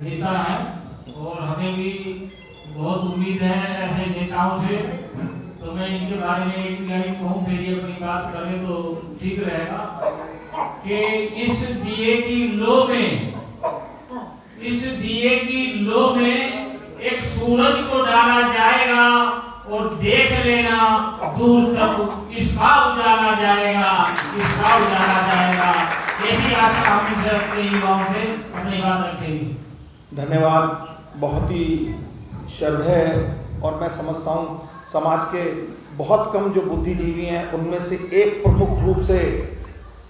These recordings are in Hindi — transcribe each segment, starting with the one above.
नेता हैं और हमें भी बहुत उम्मीद है ऐसे नेताओं से। तो मैं इनके बारे में एक लाइन कहूँ फिर ये अपनी बात करें तो ठीक रहेगा कि इस दिए की लो में एक सूरज को डाला जाएगा और देख लेना दूर तक इसका उजाला जाएगा। ऐसी आशा हम इनसे रखते हैं, युवाओं से अपनी बात रखेंगे। धन्यवाद। बहुत ही श्रद्धेय और मैं समझता हूँ समाज के बहुत कम जो बुद्धिजीवी हैं उनमें से एक प्रमुख रूप से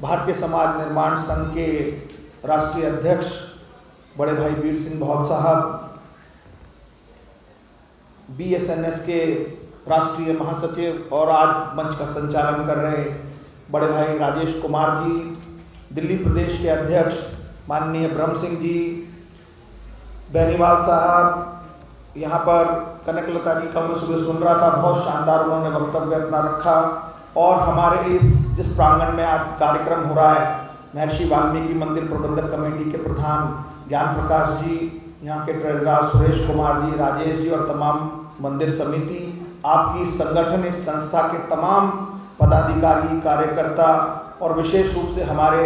भारतीय समाज निर्माण संघ के राष्ट्रीय अध्यक्ष बड़े भाई वीर सिंह बहुत साहब, BSNS के राष्ट्रीय महासचिव और आज मंच का संचालन कर रहे बड़े भाई राजेश कुमार जी, दिल्ली प्रदेश के अध्यक्ष माननीय ब्रह्म सिंह जी, बेनीवाल साहब, यहाँ पर कनकलता जी का मैं सुबह सुन रहा था, बहुत शानदार उन्होंने वक्तव्य अपना रखा। और हमारे जिस प्रांगण में आज कार्यक्रम हो रहा है, महर्षि वाल्मीकि मंदिर प्रबंधक कमेटी के प्रधान ज्ञान प्रकाश जी, यहाँ के ट्रेजरर सुरेश कुमार जी, राजेश जी और तमाम मंदिर समिति, आपकी संगठन इस संस्था के तमाम पदाधिकारी कार्यकर्ता और विशेष रूप से हमारे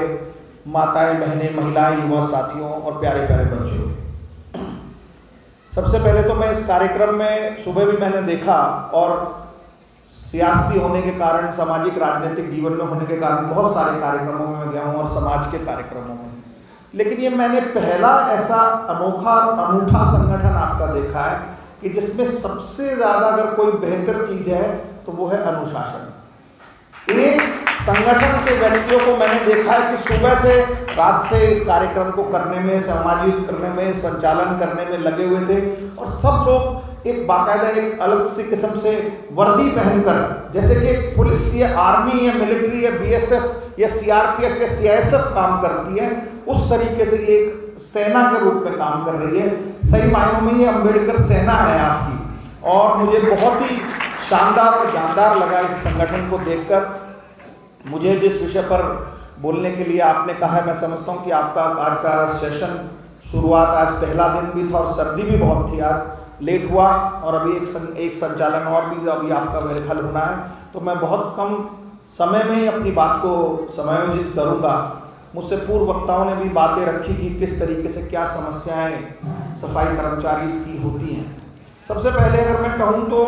माताएं बहनें महिलाएं युवा साथियों और प्यारे प्यारे बच्चों, सबसे पहले तो मैं इस कार्यक्रम में सुबह भी मैंने देखा और सियासती होने के कारण, सामाजिक राजनीतिक जीवन में होने के कारण बहुत सारे कार्यक्रमों में मैं गया हूँ और समाज के कार्यक्रमों में, लेकिन ये मैंने पहला ऐसा अनूठा संगठन आपका देखा है कि जिसमें सबसे ज़्यादा अगर कोई बेहतर चीज़ है तो वो है अनुशासन। एक संगठन के व्यक्तियों को मैंने देखा है कि सुबह से रात से इस कार्यक्रम को करने में, समायोजित करने में, संचालन करने में लगे हुए थे और सब लोग एक बाकायदा एक अलग सी किस्म से वर्दी पहनकर, जैसे कि पुलिस या आर्मी या मिलिट्री या BSF या CRPF या CISF काम करती है, उस तरीके से ये एक सेना के रूप में काम कर रही है। सही मायनों में ये अम्बेडकर सेना है आपकी। और मुझे बहुत ही शानदार और जानदार लगा इस संगठन को देखकर। मुझे जिस विषय पर बोलने के लिए आपने कहा है, मैं समझता हूँ कि आपका आज का सेशन शुरुआत, आज पहला दिन भी था और सर्दी भी बहुत थी, आज लेट हुआ और अभी एक संचालन और भी अभी आपका मेरे ख्याल होना है, तो मैं बहुत कम समय में ही अपनी बात को समायोजित करूँगा। मुझसे पूर्व वक्ताओं ने भी बातें रखी कि किस तरीके से क्या समस्याएं सफाई कर्मचारी की होती हैं। सबसे पहले अगर मैं कहूँ तो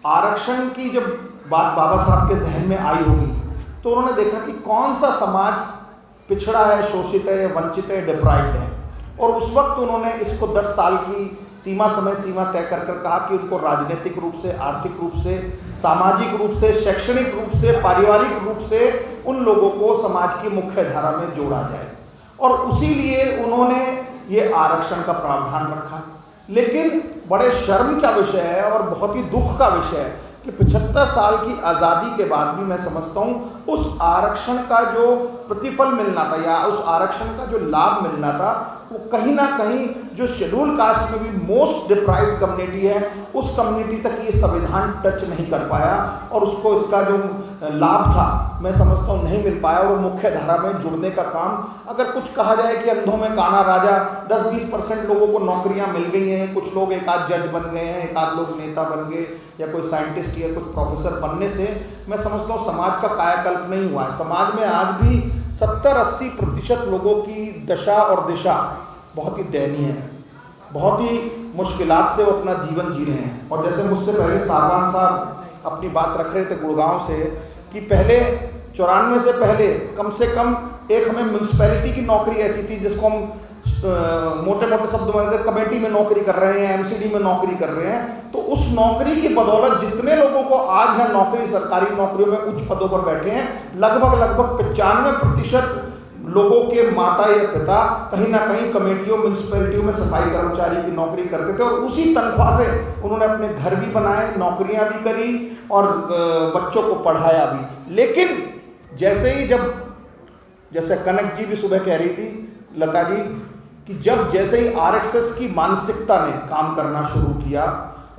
आरक्षण की जब बात बाबा साहब के जहन में आई होगी तो उन्होंने देखा कि कौन सा समाज पिछड़ा है, शोषित है, वंचित है, डिप्राइव्ड है, और उस वक्त उन्होंने इसको 10 साल की समय सीमा तय कर कहा कि उनको राजनीतिक रूप से, आर्थिक रूप से, सामाजिक रूप से, शैक्षणिक रूप से, पारिवारिक रूप से उन लोगों को समाज की मुख्य धारा में जोड़ा जाए, और उसी लिए उन्होंने ये आरक्षण का प्रावधान रखा। लेकिन बड़े शर्म का विषय है और बहुत ही दुख का विषय है कि 75 साल की आज़ादी के बाद भी मैं समझता हूँ उस आरक्षण का जो प्रतिफल मिलना था या उस आरक्षण का जो लाभ मिलना था वो कहीं ना कहीं जो शेड्यूल कास्ट में भी मोस्ट डिप्राइव्ड कम्युनिटी है, उस कम्युनिटी तक ये संविधान टच नहीं कर पाया और उसको इसका जो लाभ था मैं समझता हूँ नहीं मिल पाया। और मुख्य धारा में जुड़ने का काम, अगर कुछ कहा जाए कि अंधों में काना राजा, 10-20% लोगों को नौकरियां मिल गई हैं, कुछ लोग एक आध जज बन गए हैं, एक आध लोग नेता बन गए या कोई साइंटिस्ट या कुछ प्रोफेसर बनने से मैं समझता हूँ समाज का कायाकल्प नहीं हुआ है। समाज में आज भी 70-80% लोगों की दशा और दिशा बहुत ही दयनीय है, बहुत ही मुश्किलात से वो अपना जीवन जी रहे हैं। और जैसे मुझसे पहले साहबान साहब अपनी बात रख रहे थे गुड़गांव से कि पहले 94 से पहले कम से कम एक हमें म्यूनसिपैलिटी की नौकरी ऐसी थी जिसको हम मोटे मोटे शब्दों में कमेटी में नौकरी कर रहे हैं, MCD में नौकरी कर रहे हैं, तो उस नौकरी की बदौलत जितने लोगों को आज है नौकरी, सरकारी नौकरियों में उच्च पदों पर बैठे हैं, लगभग 95% लोगों के माता या पिता कहीं ना कहीं कमेटियों, म्यूनसिपैलिटियों में सफाई कर्मचारी की नौकरी करते थे और उसी तनख्वाह से उन्होंने अपने घर भी बनाए, नौकरियां भी करी और बच्चों को पढ़ाया भी। लेकिन जैसे कनक जी भी सुबह कह रही थी, लता जी, कि जैसे ही RSS की मानसिकता ने काम करना शुरू किया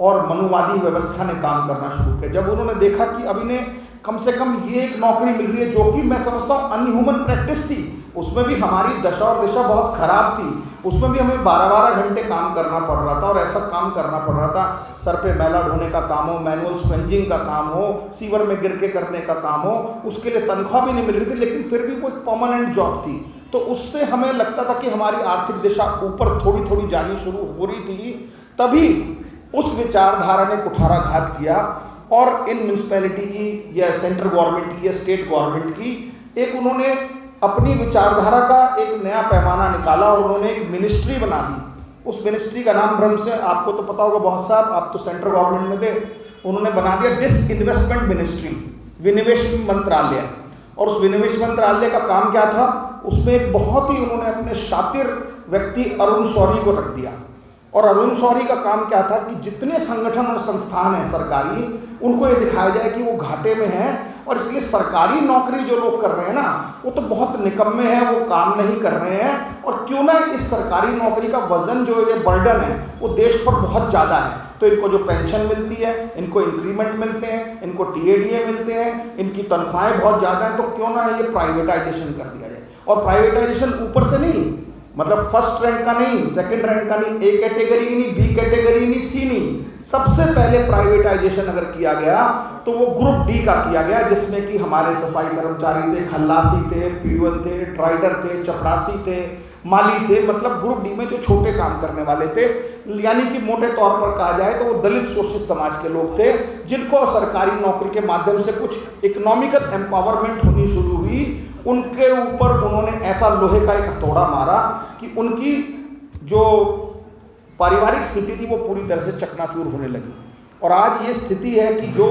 और मनुवादी व्यवस्था ने काम करना शुरू किया, जब उन्होंने देखा कि अब इन्हें कम से कम ये एक नौकरी मिल रही है जो कि मैं समझता हूँ अनह्यूमन प्रैक्टिस थी, उसमें भी हमारी दशा और दिशा बहुत खराब थी। उसमें भी हमें 12-12 घंटे काम करना पड़ रहा था, और ऐसा काम करना पड़ रहा था, सर पे मैला ढोने का काम हो, मैनुअल स्पंजिंग का काम हो, सीवर में गिर के करने का काम हो, उसके लिए तनख्वाह भी नहीं मिल रही थी, लेकिन फिर भी वो एक परमानेंट जॉब थी। तो उससे हमें लगता था कि हमारी आर्थिक दिशा ऊपर थोड़ी थोड़ी जानी शुरू हो रही थी। तभी उस विचारधारा ने कुठाराघात किया, और इन म्यूनसिपैलिटी की या सेंट्रल गवर्नमेंट की या स्टेट गवर्नमेंट की एक उन्होंने अपनी विचारधारा का एक नया पैमाना निकाला, और उन्होंने एक मिनिस्ट्री बना दी। उस मिनिस्ट्री का नाम भ्रम से आपको तो पता होगा बहुत साहब, आप तो सेंट्रल गवर्नमेंट में थे, उन्होंने बना दिया डिसइन्वेस्टमेंट मिनिस्ट्री, विनिवेश मंत्रालय। और उस विनिवेश मंत्रालय का काम क्या था, उसमें एक बहुत ही उन्होंने अपने शातिर व्यक्ति अरुण शौरी को रख दिया। और अरुण शौरी का काम क्या था कि जितने संगठन और संस्थान हैं सरकारी, उनको ये दिखाया जाए कि वो घाटे में हैं, और इसलिए सरकारी नौकरी जो लोग कर रहे हैं ना, वो तो बहुत निकम्मे हैं, वो काम नहीं कर रहे हैं, और क्यों ना इस सरकारी नौकरी का वजन जो ये बर्डन है वो देश पर बहुत ज़्यादा है। तो इनको जो पेंशन मिलती है, इनको इंक्रीमेंट मिलते हैं, इनको टीएडीए मिलते हैं, इनकी तनख्वाहें बहुत ज़्यादा हैं, तो क्यों ना ये प्राइवेटाइजेशन कर दिया जाए। और प्राइवेटाइजेशन ऊपर से नहीं, मतलब फर्स्ट रैंक का नहीं, सेकंड रैंक का नहीं, ए कैटेगरी नहीं, बी कैटेगरी नहीं, सी नहीं, सबसे पहले प्राइवेटाइजेशन अगर किया गया तो वो ग्रुप डी का किया गया, जिसमें कि हमारे सफाई कर्मचारी थे, खल्लासी थे, पीवन थे, ड्राइडर थे, चपरासी थे, माली थे, मतलब ग्रुप डी में जो छोटे काम करने वाले थे, यानी कि मोटे तौर पर कहा जाए तो वो दलित शोषित समाज के लोग थे, जिनको सरकारी नौकरी के माध्यम से कुछ इकोनॉमिकल एम्पावरमेंट होनी शुरू हुई। उनके ऊपर उन्होंने ऐसा लोहे का एक हथौड़ा मारा कि उनकी जो पारिवारिक स्थिति थी वो पूरी तरह से चकनाचूर होने लगी। और आज ये स्थिति है कि जो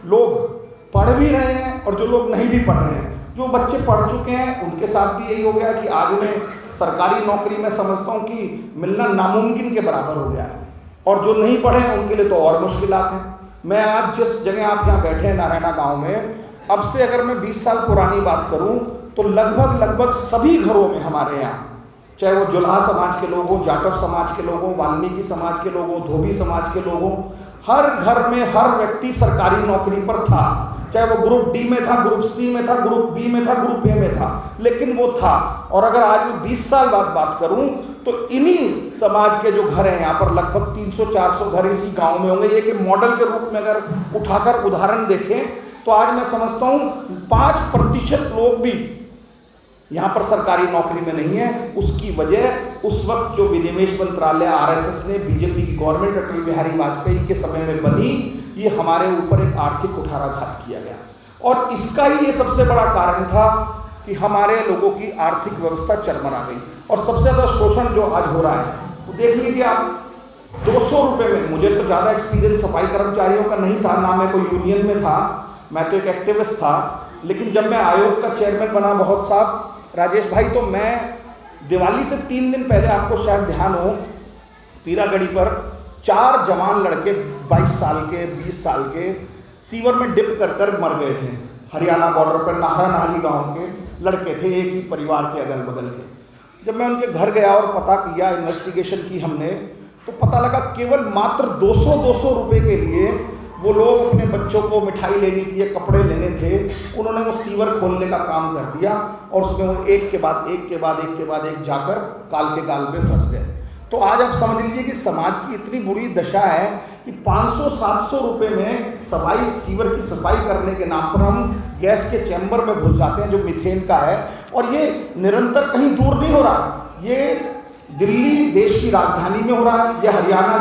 लोग पढ़ भी रहे हैं और जो लोग नहीं भी पढ़ रहे हैं, जो बच्चे पढ़ चुके हैं उनके साथ भी यही हो गया कि आज उन्हें सरकारी नौकरी में समझता हूँ कि मिलना नामुमकिन के बराबर हो गया है, और जो नहीं पढ़े हैं उनके लिए तो और मुश्किलात हैं। मैं आज जिस जगह आप यहाँ बैठे हैं नारायणा गाँव में, अब से अगर मैं 20 साल पुरानी बात करूं तो लगभग सभी घरों में हमारे यहाँ, चाहे वो जुल्हा समाज के लोग हों, जाटव समाज के लोग हों, वाल्मीकि समाज के लोग हों, धोबी समाज के लोग हों, हर घर में हर व्यक्ति सरकारी नौकरी पर था, चाहे वो ग्रुप डी में था, ग्रुप सी में था, ग्रुप बी में था, ग्रुप ए में था, लेकिन वो था। और अगर आज मैं 20 साल बाद बात करूं तो इन्हीं समाज के जो घर हैं यहाँ पर लगभग 300-400 घर इसी गाँव में होंगे। ये कि मॉडल के रूप में अगर उठाकर उदाहरण देखें तो आज मैं समझता हूँ 5% लोग भी यहाँ पर सरकारी नौकरी में नहीं है। उसकी वजह उस वक्त जो विनिवेश मंत्रालय आरएसएस ने, बीजेपी की गवर्नमेंट अटल बिहारी वाजपेयी के समय में बनी, ये हमारे ऊपर एक आर्थिक कुठाराघात किया गया। और इसका ही ये सबसे बड़ा कारण था कि हमारे लोगों की आर्थिक व्यवस्था चरमरा गई। और सबसे ज़्यादा शोषण जो आज हो रहा है वो देख लीजिए आप, 200 रुपये में, मुझे तो ज़्यादा एक्सपीरियंस सफाई कर्मचारियों का नहीं था, ना मैं कोई यूनियन में था, मैं तो एक एक्टिविस्ट था, लेकिन जब मैं आयोग का चेयरमैन बना बहुत साहब राजेश भाई, तो मैं दिवाली से 3 दिन पहले, आपको शायद ध्यान हो, पीरागढ़ी पर 4 जवान लड़के 22 साल के 20 साल के सीवर में डिप कर मर गए थे। हरियाणा बॉर्डर पर नाहरा नाहरी गांव के लड़के थे, एक ही परिवार के अगल बगल के। जब मैं उनके घर गया और पता किया, इन्वेस्टिगेशन की हमने, तो पता लगा केवल मात्र 200 रुपये के लिए वो लोग अपने बच्चों को मिठाई लेनी थी या कपड़े लेने थे, उन्होंने वो सीवर खोलने का काम कर दिया, और उसमें वो एक के बाद एक जाकर काल के गाल में फंस गए। तो आज आप समझ लीजिए कि समाज की इतनी बुरी दशा है कि 500-700 रुपये में सीवर की सफाई करने के नाम पर हम गैस के चैम्बर में घुस जाते हैं जो मीथेन का है। और ये निरंतर कहीं दूर नहीं हो रहा, ये दिल्ली देश की राजधानी में हो रहा है, या हरियाणा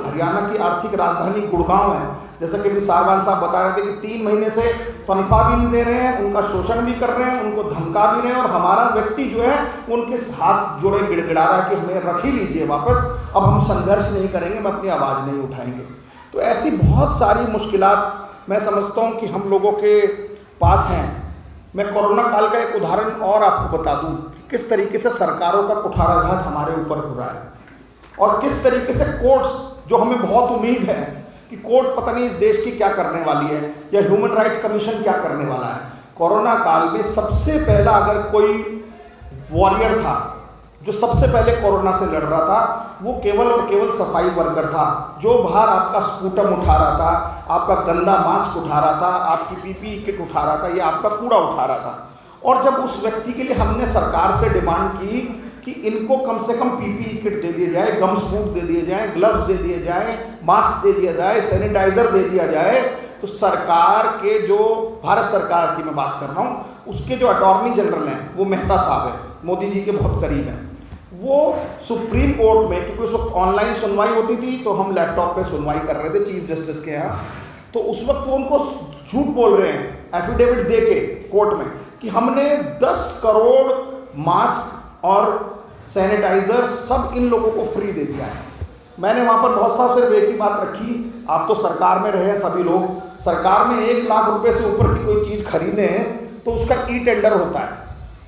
हरियाणा की आर्थिक राजधानी गुड़गांव है, जैसा कि भी सारवान साहब बता रहे थे कि 3 महीने से तनख्वाह भी नहीं दे रहे हैं, उनका शोषण भी कर रहे हैं, उनको धमका भी रहे हैं, और हमारा व्यक्ति जो है उनके हाथ जोड़े गिड़गिड़ा रहा है कि हमें रख ही लीजिए वापस, अब हम संघर्ष नहीं करेंगे, हम अपनी आवाज़ नहीं उठाएंगे। तो ऐसी बहुत सारी मुश्किलात मैं समझता हूँ कि हम लोगों के पास हैं। मैं कोरोना काल का एक उदाहरण और आपको बता दूं कि किस तरीके से सरकारों का कुठाराघात हमारे ऊपर हो रहा है, और किस तरीके से कोर्ट्स, जो हमें बहुत उम्मीद है कि कोर्ट पता नहीं इस देश की क्या करने वाली है, या ह्यूमन राइट्स कमीशन क्या करने वाला है। कोरोना काल में सबसे पहला अगर कोई वॉरियर था जो सबसे पहले कोरोना से लड़ रहा था, वो केवल और केवल सफाई वर्कर था, जो बाहर आपका स्पूटम उठा रहा था, आपका गंदा मास्क उठा रहा था, आपकी पीपीई किट उठा रहा था, या आपका कूड़ा उठा रहा था। और जब उस व्यक्ति के लिए हमने सरकार से डिमांड की कि इनको कम से कम पीपीई किट दे दिया जाए, गम्स बूट दे दिए जाए, ग्लव्स दे दिए जाए, मास्क दे दिया जाए, सैनिटाइजर दे दिया जाए, तो सरकार के जो भारत सरकार की मैं बात कर रहा हूँ, उसके जो अटॉर्नी जनरल हैं वो मेहता साहब हैं, मोदी जी के बहुत करीब हैं, वो सुप्रीम कोर्ट में, क्योंकि उस वक्त ऑनलाइन सुनवाई होती थी तो हम लैपटॉप पे सुनवाई कर रहे थे चीफ जस्टिस के यहाँ, तो उस वक्त वो उनको झूठ बोल रहे हैं एफिडेविट दे के कोर्ट में कि हमने 10 करोड़ मास्क और सैनिटाइजर सब इन लोगों को फ्री दे दिया है। मैंने वहाँ पर बहुत साहब सिर्फ एक ही बात रखी, आप तो सरकार में रहे हैं सभी लोग, सरकार में 1 लाख रुपए से ऊपर की कोई चीज़ खरीदे हैं तो उसका ई टेंडर होता है,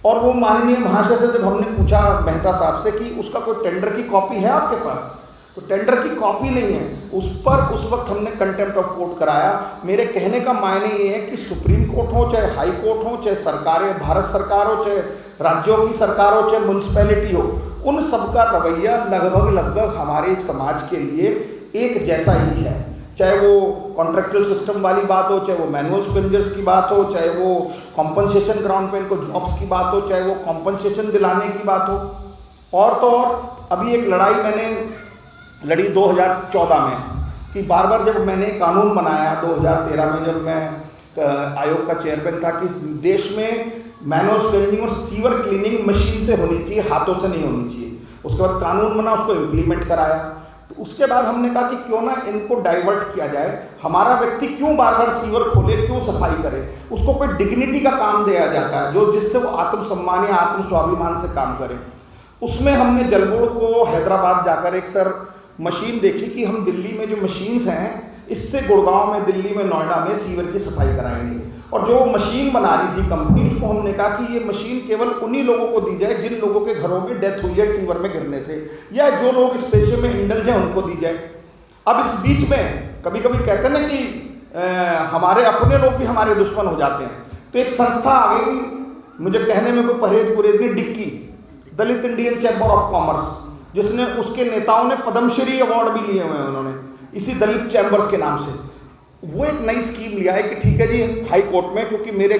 और वो माननीय महाशय से जब हमने पूछा मेहता साहब से कि उसका कोई टेंडर की कॉपी है आपके पास, तो टेंडर की कॉपी नहीं है, उस पर उस वक्त हमने कंटेम्प्ट ऑफ कोर्ट कराया। मेरे कहने का मायने ये है कि सुप्रीम कोर्ट हो, चाहे हाई कोर्ट हो, चाहे सरकारें, भारत सरकार हो, चाहे राज्यों की सरकार हो, चाहे म्यूनसिपैलिटी हो, उन सबका रवैया लगभग हमारे एक समाज के लिए एक जैसा ही है। चाहे वो कॉन्ट्रेक्चुअल सिस्टम वाली बात हो, चाहे वो मैनुअल स्क्वेंजर्स की बात हो, चाहे वो कॉम्पनसेशन ग्राउंड पे इनको जॉब्स की बात हो, चाहे वो कॉम्पनसेशन दिलाने की बात हो। और तो और अभी एक लड़ाई मैंने लड़ी 2014 में कि बार बार जब मैंने कानून बनाया 2013 में, जब मैं आयोग का चेयरमैन था, कि देश में मैनुअल स्क्वेंजिंग और सीवर क्लीनिंग मशीन से होनी चाहिए, हाथों से नहीं होनी चाहिए। उसके बाद कानून बना, उसको इम्प्लीमेंट कराया। तो उसके बाद हमने कहा कि क्यों ना इनको डाइवर्ट किया जाए, हमारा व्यक्ति क्यों बार बार सीवर खोले, क्यों सफाई करे, उसको कोई डिग्निटी का काम दिया जाता है जो जिससे वो आत्मसम्मान या आत्म स्वाभिमान से काम करे। उसमें हमने जलबोर्ड को हैदराबाद जाकर एक सर मशीन देखी कि हम दिल्ली में जो मशीन्स हैं इससे गुड़गांव में, दिल्ली में, नोएडा में सीवर की सफाई कराएंगे। और जो मशीन बना रही थी कंपनी, उसको हमने कहा कि ये मशीन केवल उन्हीं लोगों को दी जाए जिन लोगों के घरों में डेथ हुई है सीवर में गिरने से, या जो लोग इस पेशे में इंडल्ज हैं उनको दी जाए। अब इस बीच में कभी कभी कहते हैं ना कि हमारे अपने लोग भी हमारे दुश्मन हो जाते हैं, तो एक संस्था आ गई, मुझे कहने में कोई परहेज गुरेज नहीं, DICCI, Dalit Indian Chamber of Commerce, जिसने, उसके नेताओं ने पद्मश्री अवार्ड भी लिए हुए हैं उन्होंने इसी दलित चैम्बर्स के नाम से। वो एक नई स्कीम लिया है कि ठीक है जी, हाई कोर्ट में, क्योंकि मेरे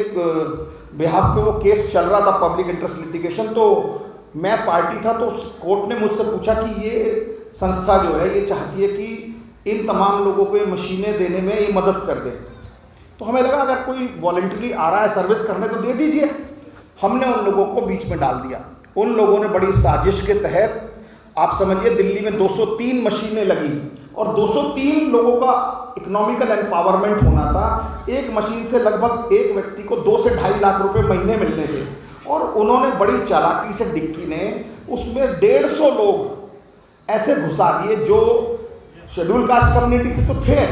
बिहाफ पे वो केस चल रहा था, पब्लिक इंटरेस्ट लिटिगेशन, तो मैं पार्टी था, तो कोर्ट ने मुझसे पूछा कि ये संस्था जो है ये चाहती है कि इन तमाम लोगों को ये मशीनें देने में ये मदद कर दे। तो हमें लगा अगर कोई वॉलंटरी आ रहा है सर्विस करने तो दे दीजिए। हमने उन लोगों को बीच में डाल दिया। उन लोगों ने बड़ी साजिश के तहत, आप समझिए दिल्ली में 203 मशीनें लगी और 203 लोगों का इकोनॉमिकल एम्पावरमेंट होना था। एक मशीन से लगभग एक व्यक्ति को 2 से 2.5 लाख रुपए महीने मिलने थे, और उन्होंने बड़ी चालाकी से डिक्की ने उसमें 150 लोग ऐसे घुसा दिए जो शेड्यूल कास्ट कम्युनिटी से तो थे,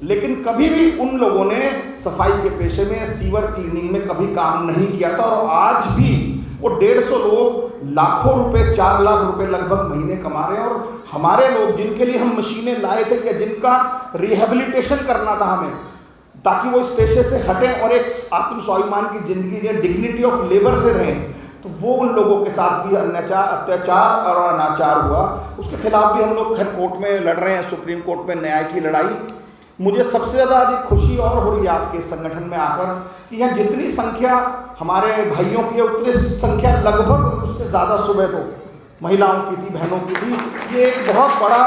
लेकिन कभी भी उन लोगों ने सफाई के पेशे में, सीवर क्लीनिंग में कभी काम नहीं किया था। और आज भी वो 150 लोग लाखों रुपए, 4 लाख रुपए लगभग महीने कमा रहे हैं। और हमारे लोग जिनके लिए हम मशीनें लाए थे या जिनका रिहेबिलिटेशन करना था हमें, ताकि वो इस पेशे से हटें और एक आत्म स्वाभिमान की जिंदगी या डिग्निटी ऑफ लेबर से रहें, तो वो उन लोगों के साथ भी अत्याचार और अनाचार हुआ। उसके खिलाफ भी हम लोग खैर कोर्ट में लड़ रहे हैं, सुप्रीम कोर्ट में न्याय की लड़ाई। मुझे सबसे ज़्यादा आज खुशी और हो रही है आपके संगठन में आकर कि यहाँ जितनी संख्या हमारे भाइयों की है उतनी संख्या लगभग उससे ज़्यादा सुबह तो महिलाओं की थी, बहनों की थी। ये एक बहुत बड़ा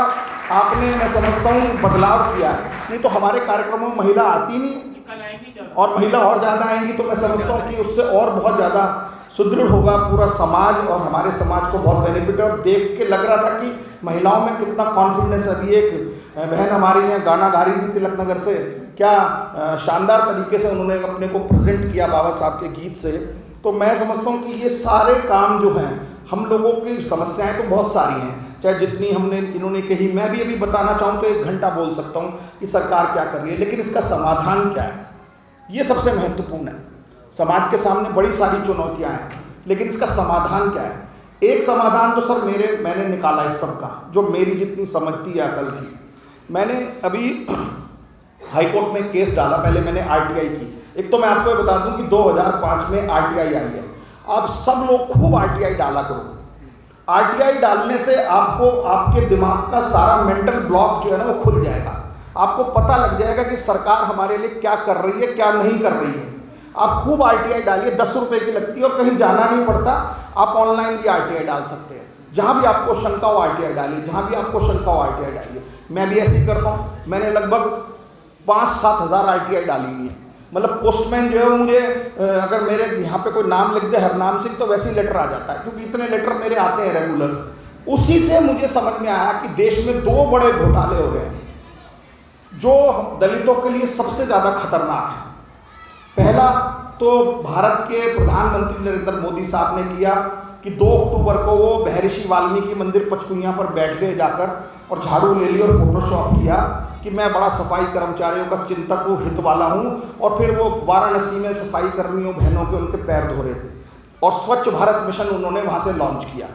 आपने, मैं समझता हूँ, बदलाव किया है। नहीं तो हमारे कार्यक्रमों में महिला आती नहीं, और महिला और ज़्यादा आएंगी तो मैं समझता हूँ कि उससे और बहुत ज़्यादा सुदृढ़ होगा पूरा समाज, और हमारे समाज को बहुत बेनिफिट है। और देख के लग रहा था कि महिलाओं में कितना कॉन्फिडेंस है। अभी एक बहन हमारे यहाँ गाना गा रही थी तिलक नगर से, क्या शानदार तरीके से उन्होंने अपने को प्रेजेंट किया बाबा साहब के गीत से। तो मैं समझता हूँ कि ये सारे काम जो हैं, हम लोगों की समस्याएं तो बहुत सारी हैं, चाहे जितनी हमने इन्होंने कही, मैं भी अभी बताना चाहूँ तो 1 घंटा बोल सकता हूँ कि सरकार क्या कर रही है, लेकिन इसका समाधान क्या है, ये सबसे महत्वपूर्ण है। समाज के सामने बड़ी सारी चुनौतियाँ हैं, लेकिन इसका समाधान क्या है। एक समाधान तो सर मैंने निकाला इस सब का, जो मेरी जितनी समझ थी या अकल थी। मैंने अभी हाई कोर्ट में केस डाला, पहले मैंने आरटीआई की। एक तो मैं आपको ये बता दूं कि 2005 में आरटीआई आई है। आप सब लोग खूब आरटीआई डाला करो। आरटीआई डालने से आपको आपके दिमाग का सारा मेंटल ब्लॉक जो है ना वो खुल जाएगा। आपको पता लग जाएगा कि सरकार हमारे लिए क्या कर रही है, क्या नहीं कर रही है। आप खूब RTI डालिए, 10 रुपये की लगती है और कहीं जाना नहीं पड़ता। आप ऑनलाइन भी RTI डाल सकते हैं, जहाँ भी आपको शंका हो RTI डालिए, जहाँ भी आपको शंका हो RTI डालिए। मैं भी ऐसे ही करता हूँ, मैंने लगभग 5-7 हज़ार RTI डाली हुई है। मतलब पोस्टमैन जो है वो मुझे अगर मेरे यहाँ पे कोई नाम लिख दे हरनाम सिंह तो वैसे ही लेटर आ जाता है, क्योंकि इतने लेटर मेरे आते हैं रेगुलर। उसी से मुझे समझ में आया कि देश में 2 बड़े घोटाले हो रहे हैं जो दलितों के लिए सबसे ज़्यादा खतरनाक है। पहला तो भारत के प्रधानमंत्री नरेंद्र मोदी साहब ने किया कि 2 अक्टूबर को वो महर्षि वाल्मीकि मंदिर पचकुइयाँ पर बैठ गए जाकर और झाड़ू ले ली और फोटोशॉप किया कि मैं बड़ा सफाई कर्मचारियों का चिंतक हूँ, हित वाला हूँ। और फिर वो वाराणसी में सफाई कर्मियों बहनों के उनके पैर धो रहे थे और स्वच्छ भारत मिशन उन्होंने वहाँ से लॉन्च किया।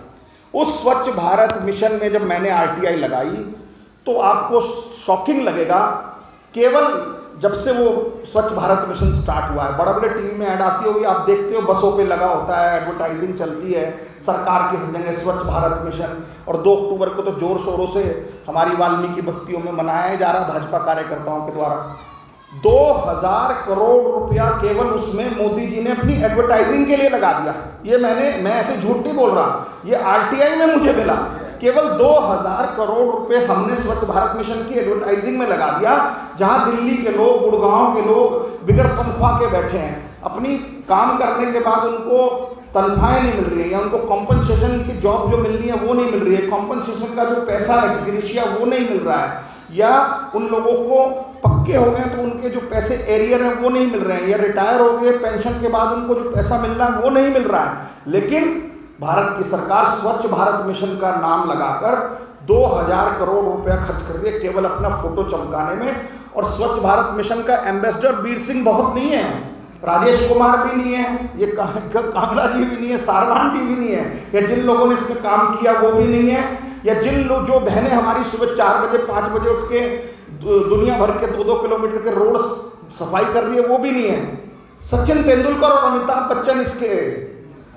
उस स्वच्छ भारत मिशन में जब मैंने RTI लगाई तो आपको शॉकिंग लगेगा, केवल जब से वो स्वच्छ भारत मिशन स्टार्ट हुआ है, बड़े बड़े टीवी में ऐड आती होगी, आप देखते हो बसों पे लगा होता है, एडवर्टाइजिंग चलती है सरकार की हर जगह स्वच्छ भारत मिशन। और 2 अक्टूबर को तो जोर शोरों से हमारी वाल्मीकि बस्तियों में मनाया जा रहा भाजपा कार्यकर्ताओं के द्वारा। 2000 करोड़ रुपया केवल उसमें मोदी जी ने अपनी एडवर्टाइजिंग के लिए लगा दिया। ये मैं ऐसे झूठ नहीं बोल रहा, ये RTI में मुझे मिला। केवल 2000 करोड़ रुपए हमने स्वच्छ भारत मिशन की एडवर्टाइजिंग में लगा दिया, जहां दिल्ली के लोग, गुड़गांव के लोग बिगड़ तनख्वाह के बैठे हैं। अपनी काम करने के बाद उनको तनख्वाहें नहीं मिल रही है, या उनको कॉम्पनसेशन की जॉब जो मिलनी है वो नहीं मिल रही है, कॉम्पनसेशन का जो पैसा एक्सग्रेशिया वो नहीं मिल रहा है, या उन लोगों को पक्के हो गए तो उनके जो पैसे एरियर हैं वो नहीं मिल रहे हैं, या रिटायर हो गए पेंशन के बाद उनको जो पैसा मिलना है वो नहीं मिल रहा है। लेकिन भारत की सरकार स्वच्छ भारत मिशन का नाम लगाकर 2000 करोड़ रुपया खर्च कर रही है केवल अपना फोटो चमकाने में। और स्वच्छ भारत मिशन का एम्बेसडर वीर सिंह बहुत नहीं है, राजेश कुमार भी नहीं है, ये कांगड़ा जी भी नहीं है, सारवान जी भी नहीं है, या जिन लोगों ने इसमें काम किया वो भी नहीं है, या जिन लोग जो बहनें हमारी सुबह 4 बजे 5 बजे उठ के दुनिया भर के 2-2 किलोमीटर के रोड सफाई कर रही है वो भी नहीं है। सचिन तेंदुलकर और अमिताभ बच्चन इसके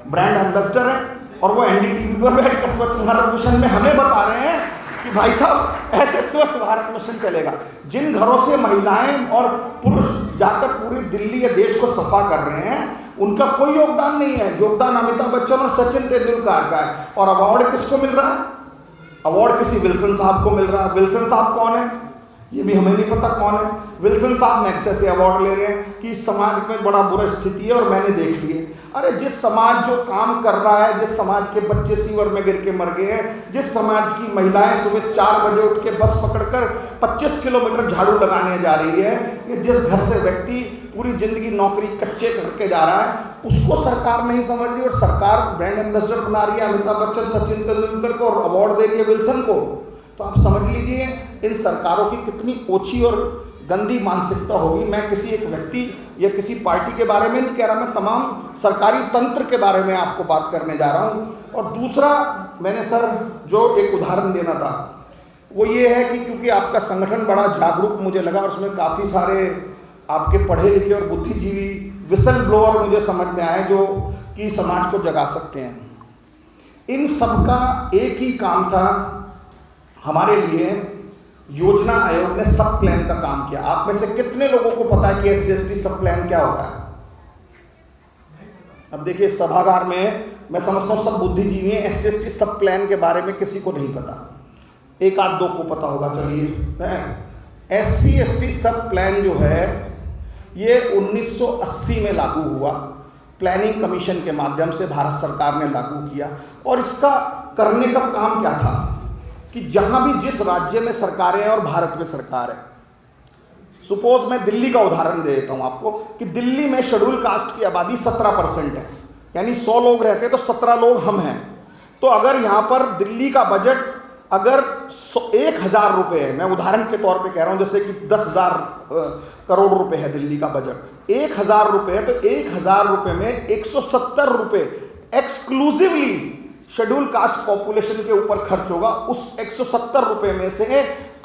ब्रांड एम्बेसडर हैं, और वो NDTV पर बैठकर स्वच्छ भारत मिशन में हमें बता रहे हैं कि भाई साहब ऐसे स्वच्छ भारत मिशन चलेगा। जिन घरों से महिलाएं और पुरुष जाकर पूरी दिल्ली या देश को सफा कर रहे हैं उनका कोई योगदान नहीं है। योगदान अमिताभ बच्चन और सचिन तेंदुलकर का है। और अवार्ड किसको मिल रहा है? अवार्ड किसी विल्सन साहब को मिल रहा है। विल्सन साहब कौन है ये भी हमें नहीं पता कौन है। विल्सन साहब मैक्से से अवार्ड ले रहे हैं कि इस समाज में बड़ा बुरा स्थिति है और मैंने देख ली है। अरे जिस समाज जो काम कर रहा है, जिस समाज के बच्चे सीवर में गिर के मर गए हैं, जिस समाज की महिलाएं सुबह 4 बजे उठ के बस पकड़कर 25 किलोमीटर झाड़ू लगाने जा रही है, ये जिस घर से व्यक्ति पूरी जिंदगी नौकरी कच्चे करके जा रहा है, उसको सरकार नहीं समझ रही और सरकार ब्रांड एम्बेसडर बना रही है अमिताभ बच्चन, सचिन तेंदुलकर को, और अवार्ड दे रही है विल्सन को। तो आप समझ लीजिए इन सरकारों की कितनी ओछी और गंदी मानसिकता होगी। मैं किसी एक व्यक्ति या किसी पार्टी के बारे में नहीं कह रहा, मैं तमाम सरकारी तंत्र के बारे में आपको बात करने जा रहा हूँ। और दूसरा मैंने सर जो एक उदाहरण देना था वो ये है कि क्योंकि आपका संगठन बड़ा जागरूक मुझे लगा और उसमें काफ़ी सारे आपके पढ़े लिखे और बुद्धिजीवी विसल ब्लोअर मुझे समझ में आए जो कि समाज को जगा सकते हैं। इन सबका एक ही काम था हमारे लिए, योजना आयोग ने सब प्लान का काम किया। आप में से कितने लोगों को पता है कि SC/ST सब प्लान क्या होता है? अब देखिए सभागार में मैं समझता हूँ सब बुद्धिजीवी हैं, SC/ST सब प्लान के बारे में किसी को नहीं पता, 1-2 को पता होगा। चलिए SC/ST सब प्लान जो है ये 1980 में लागू हुआ, प्लानिंग कमीशन के माध्यम से भारत सरकार ने लागू किया। और इसका करने का काम क्या था कि जहाँ भी जिस राज्य में सरकारें हैं और भारत में सरकार है, सपोज मैं दिल्ली का उदाहरण दे देता हूँ आपको कि दिल्ली में शेड्यूल कास्ट की आबादी 17% है, यानी 100 लोग रहते हैं तो 17 लोग हम हैं। तो अगर यहाँ पर दिल्ली का बजट अगर 1000 रुपये है, मैं उदाहरण के तौर पे कह रहा हूँ, जैसे कि 10,000 करोड़ रुपए है दिल्ली का बजट, 1000 रुपये है तो 1000 रुपये में 170 रुपये एक्सक्लूसिवली शेड्यूल कास्ट पॉपुलेशन के ऊपर खर्च होगा। उस 170 रुपये में से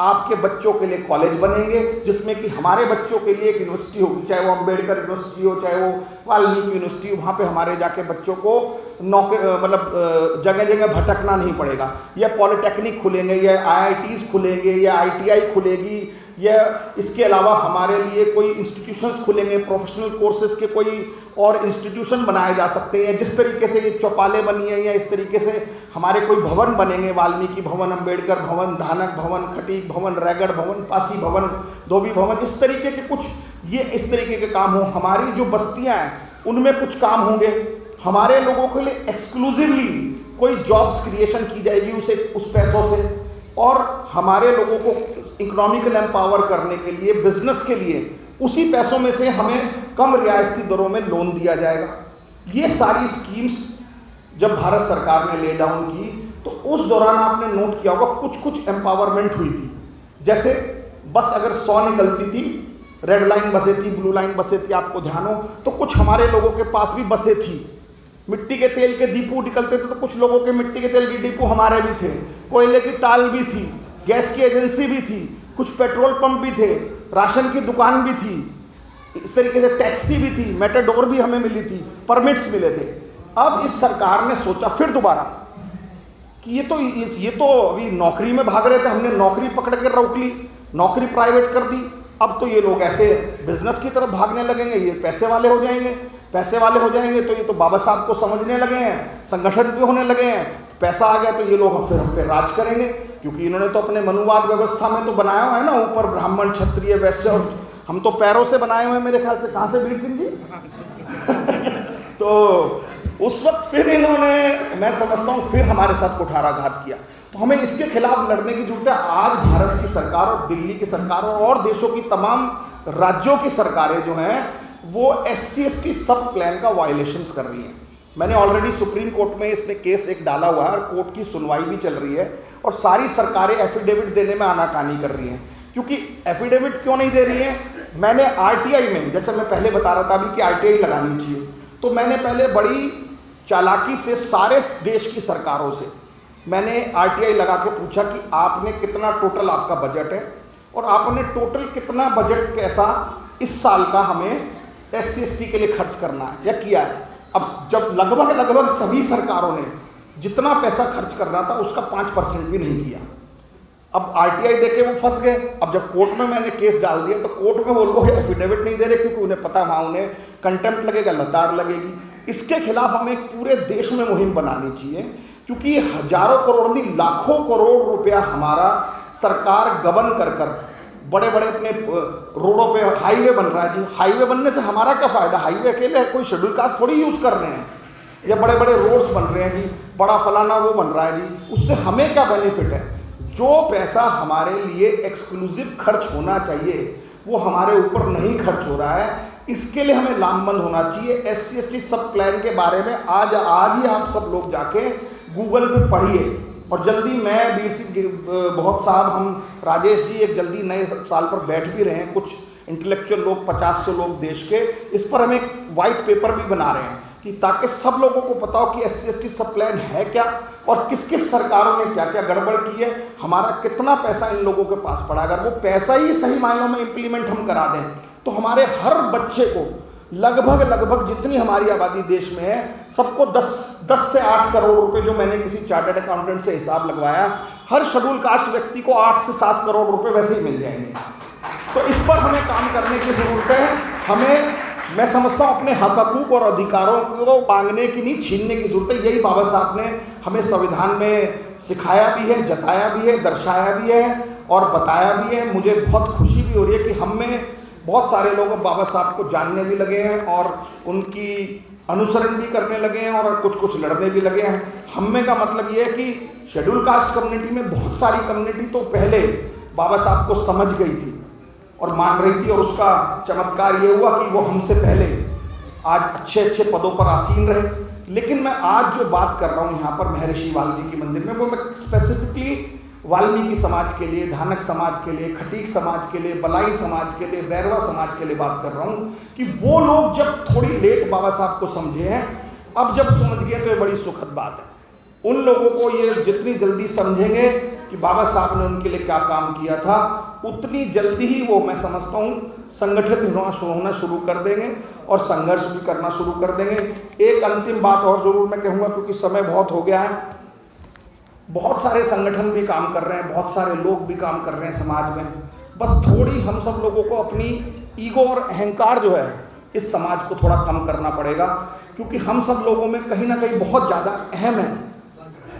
आपके बच्चों के लिए कॉलेज बनेंगे, जिसमें कि हमारे बच्चों के लिए एक यूनिवर्सिटी होगी, चाहे वो अंबेडकर यूनिवर्सिटी हो, चाहे वो वाल्मीकि यूनिवर्सिटी हो। वहाँ पे हमारे जाके बच्चों को मतलब जगह जगह भटकना नहीं पड़ेगा। या पॉलिटेक्निक खुलेंगे, या IITs खुलेंगे, या ITI खुलेगी, या इसके अलावा हमारे लिए कोई इंस्टीट्यूशंस खुलेंगे, प्रोफेशनल कोर्सेज के कोई और इंस्टीट्यूशन बनाए जा सकते हैं। जिस तरीके से ये चौपालें बनी है या इस तरीके से हमारे कोई भवन बनेंगे, वाल्मीकि भवन, अंबेडकर भवन, धानक भवन, खटीक भवन, रायगढ़ भवन, पासी भवन, धोबी भवन, इस तरीके के कुछ ये इस तरीके के काम हो। हमारी जो बस्तियाँ हैं उनमें कुछ काम होंगे, हमारे लोगों के लिए एक्सक्लूसिवली कोई जॉब्स क्रिएशन की जाएगी उस पैसों से, और हमारे लोगों को इकोनॉमिकल एम्पावर करने के लिए, बिजनेस के लिए उसी पैसों में से हमें कम रियायती दरों में लोन दिया जाएगा। ये सारी स्कीम्स जब भारत सरकार ने ले डाउन की तो उस दौरान आपने नोट किया होगा कुछ कुछ एम्पावरमेंट हुई थी। जैसे बस अगर 100 निकलती थी, रेड लाइन बसें थी, ब्लू लाइन बसें थी, आपको ध्यान हो तो कुछ हमारे लोगों के पास भी बसें थी। मिट्टी के तेल के डिपो निकलते थे तो कुछ लोगों के मिट्टी के तेल की डिपो हमारे भी थे, कोयले की टाल भी थी, गैस की एजेंसी भी थी, कुछ पेट्रोल पंप भी थे, राशन की दुकान भी थी, इस तरीके से टैक्सी भी थी, मेटाडोर भी हमें मिली थी, परमिट्स मिले थे। अब इस सरकार ने सोचा फिर दोबारा कि ये तो अभी नौकरी में भाग रहे थे, हमने नौकरी पकड़ के रोक ली, नौकरी प्राइवेट कर दी, अब तो ये लोग ऐसे बिजनेस की तरफ भागने लगेंगे, ये पैसे वाले हो जाएंगे। पैसे वाले हो जाएंगे तो ये तो बाबा साहब को समझने लगे हैं, संगठन भी होने लगे हैं, पैसा आ गया तो ये लोग फिर हम पे राज करेंगे, क्योंकि इन्होंने तो अपने मनुवाद व्यवस्था में तो बनाया हुआ है ना, ऊपर ब्राह्मण, क्षत्रिय, वैश्य, और हम तो पैरों से बनाए हुए हैं मेरे ख्याल से। कहाँ से वीर सिंह जी? तो उस वक्त फिर इन्होंने, मैं समझता हूँ, फिर हमारे साथ कुठाराघात किया। तो हमें इसके खिलाफ लड़ने की जरूरत है। आज भारत की सरकार और दिल्ली की सरकार और देशों की तमाम राज्यों की सरकारें जो हैं वो SC/ST सब प्लान का वायलेशंस कर रही हैं। मैंने ऑलरेडी सुप्रीम कोर्ट में इसमें केस एक डाला हुआ है और कोर्ट की सुनवाई भी चल रही है, और सारी सरकारें एफिडेविट देने में आनाकानी कर रही हैं। क्योंकि एफिडेविट क्यों नहीं दे रही हैं? मैंने RTI में, जैसे मैं पहले बता रहा था अभी कि RTI लगानी चाहिए, तो मैंने पहले बड़ी चालाकी से सारे देश की सरकारों से मैंने RTI लगा के पूछा कि आपने कितना टोटल आपका बजट है और आपने टोटल कितना बजट पैसा इस साल का हमें SC/ST के लिए खर्च करना है या किया है। अब जब लगभग सभी सरकारों ने जितना पैसा खर्च करना था उसका 5% भी नहीं किया। अब RTI देके वो फंस गए। अब जब कोर्ट में मैंने केस डाल दिया तो कोर्ट में वो लोग एफिडेविट नहीं दे रहे, क्योंकि उन्हें पता वहाँ उन्हें कंटेम्प्ट लगेगा, लताड़ लगेगी। इसके खिलाफ हमें पूरे देश में मुहिम बनानी चाहिए, क्योंकि ये हजारों करोड़ नहीं लाखों करोड़ रुपया हमारा सरकार गबन कर बड़े बड़े अपने रोडों पे हाईवे बन रहा है जी। हाईवे बनने से हमारा क्या फ़ायदा? हाईवे अकेले कोई शेड्यूल कास्ट थोड़ी यूज़ कर रहे हैं, या बड़े बड़े रोड्स बन रहे हैं जी, बड़ा फलाना वो बन रहा है जी, उससे हमें क्या बेनिफिट है? जो पैसा हमारे लिए एक्सक्लूसिव खर्च होना चाहिए वो हमारे ऊपर नहीं खर्च हो रहा है। इसके लिए हमें लामबंद होना चाहिए। SC/ST सब प्लान के बारे में आज ही आप सब लोग जाके गूगल पे पढ़िए, और जल्दी मैं वीर सिंह बहुत साहब, हम राजेश जी एक जल्दी नए साल पर बैठ भी रहे हैं, कुछ इंटेलेक्चुअल लोग 50 लोग देश के, इस पर हम एक वाइट पेपर भी बना रहे हैं कि ताकि सब लोगों को पता हो कि SC/ST सब प्लान है क्या और किस किस सरकारों ने क्या क्या गड़बड़ की है, हमारा कितना पैसा इन लोगों के पास पड़ा। अगर वो पैसा ही सही मायनों में इम्प्लीमेंट हम करा दें तो हमारे हर बच्चे को लगभग जितनी हमारी आबादी देश में है सबको 10 से 8 करोड़ रुपए, जो मैंने किसी चार्टर्ड अकाउंटेंट से हिसाब लगवाया, हर शेड्यूल कास्ट व्यक्ति को 8 से 7 करोड़ रुपए वैसे ही मिल जाएंगे। तो इस पर हमें काम करने की ज़रूरत है। हमें, मैं समझता हूँ, अपने हकूक़ और अधिकारों को मांगने की नहीं, छीनने की ज़रूरत है। यही बाबा साहब ने हमें संविधान में सिखाया भी है, जताया भी है, दर्शाया भी है और बताया भी है। मुझे बहुत खुशी भी हो रही है कि हम में बहुत सारे लोग बाबा साहब को जानने भी लगे हैं और उनकी अनुसरण भी करने लगे हैं और कुछ लड़ने भी लगे हैं। हम में का मतलब ये है कि शेड्यूल कास्ट कम्युनिटी में बहुत सारी कम्युनिटी तो पहले बाबा साहब को समझ गई थी और मान रही थी, और उसका चमत्कार ये हुआ कि वो हमसे पहले आज अच्छे पदों पर आसीन रहे। लेकिन मैं आज जो बात कर रहा हूँ यहाँ पर महर्षि वाल्मीकि मंदिर में, वो मैं स्पेसिफिकली वाल्मीकि समाज के लिए, धानक समाज के लिए, खटीक समाज के लिए, बलाई समाज के लिए, बैरवा समाज के लिए बात कर रहा हूँ कि वो लोग जब थोड़ी लेट बाबा साहब को समझे हैं, अब जब समझ गए तो ये बड़ी सुखद बात है। उन लोगों को ये जितनी जल्दी समझेंगे कि बाबा साहब ने उनके लिए क्या काम किया था, उतनी जल्दी ही वो, मैं समझता हूँ, संगठित होना शुरू कर देंगे और संघर्ष भी करना शुरू कर देंगे। एक अंतिम बात और ज़रूर मैं कहूँगा, क्योंकि समय बहुत हो गया है। बहुत सारे संगठन भी काम कर रहे हैं, बहुत सारे लोग भी काम कर रहे हैं समाज में, बस थोड़ी हम सब लोगों को अपनी ईगो और अहंकार जो है इस समाज को थोड़ा कम करना पड़ेगा, क्योंकि हम सब लोगों में कहीं ना कहीं बहुत ज़्यादा अहम है।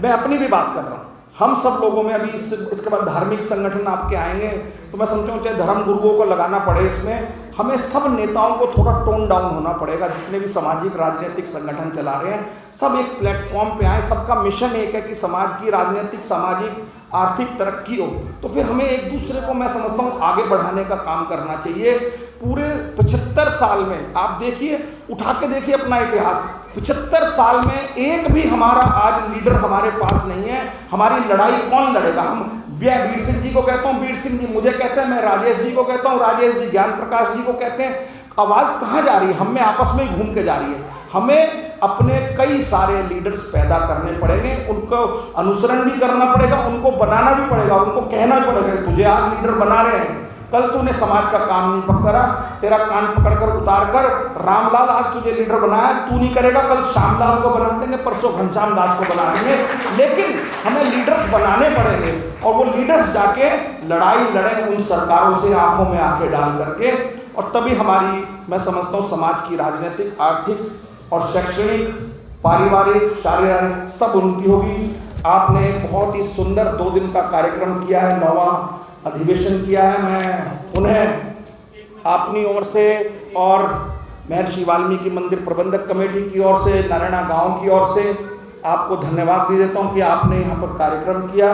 मैं अपनी भी बात कर रहा हूँ, हम सब लोगों में अभी इसके बाद धार्मिक संगठन आपके आएंगे तो मैं समझूँ चाहे धर्म गुरुओं को लगाना पड़े, इसमें हमें सब नेताओं को थोड़ा टोन डाउन होना पड़ेगा। जितने भी सामाजिक राजनीतिक संगठन चला रहे हैं सब एक प्लेटफॉर्म पे आए, सबका मिशन एक है कि समाज की राजनीतिक सामाजिक आर्थिक तरक्की हो। तो फिर हमें एक दूसरे को मैं समझता हूँ आगे बढ़ाने का काम करना चाहिए। पूरे 75 साल में आप देखिए, उठा के देखिए अपना इतिहास, 75 साल में एक भी हमारा आज लीडर हमारे पास नहीं है। हमारी लड़ाई कौन लड़ेगा? हम वीर सिंह जी को कहता हूँ वीर सिंह जी मुझे कहते हैं, मैं राजेश जी को कहता हूँ राजेश जी, ज्ञान प्रकाश जी को कहते हैं। आवाज़ कहाँ जा रही है? हम में आपस में ही घूम के जा रही है। हमें अपने कई सारे लीडर्स पैदा करने पड़ेंगे, उनको अनुसरण भी करना पड़ेगा, उनको बनाना भी पड़ेगा, उनको कहना भी पड़ेगा तुझे आज लीडर बना रहे हैं, कल तूने समाज का काम नहीं पकड़ा, तेरा कान पकड़कर उतार कर रामलाल आज तुझे लीडर बनाया, तू नहीं करेगा, कल श्यामलाल को बना देंगे, परसों घनश्याम दास को बना देंगे। लेकिन हमें लीडर्स बनाने पड़ेंगे और वो लीडर्स जाके लड़ाई लड़े उन सरकारों से आंखों में आंखें डाल करके, और तभी हमारी मैं समझता हूँ समाज की राजनीतिक, आर्थिक और शैक्षणिक, पारिवारिक, शारीरिक सब उन्नति होगी। आपने बहुत ही सुंदर 2 दिन का कार्यक्रम किया है, 9वां अधिवेशन किया है। मैं उन्हें अपनी ओर से और महर्षि वाल्मीकि मंदिर प्रबंधक कमेटी की ओर से, नारायणा गांव की ओर से आपको धन्यवाद भी देता हूं कि आपने यहां पर कार्यक्रम किया,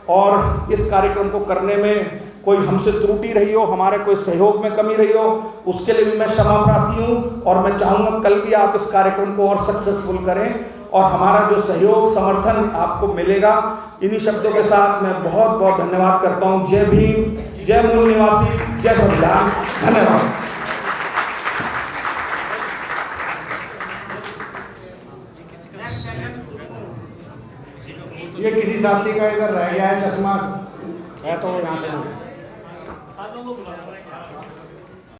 और इस कार्यक्रम को करने में कोई हमसे त्रुटि रही हो, हमारे कोई सहयोग में कमी रही हो, उसके लिए भी मैं क्षमा प्रार्थी हूँ। और मैं चाहूँगा कल भी आप इस कार्यक्रम को और सक्सेसफुल करें और हमारा जो सहयोग समर्थन आपको मिलेगा। इन्हीं शब्दों के साथ मैं बहुत बहुत धन्यवाद करता हूँ। जय भीम, जय मूल निवासी, जय संविधान। धन्यवाद। ये किसी साथी का इधर रह गया है चश्मा है तो यहाँ से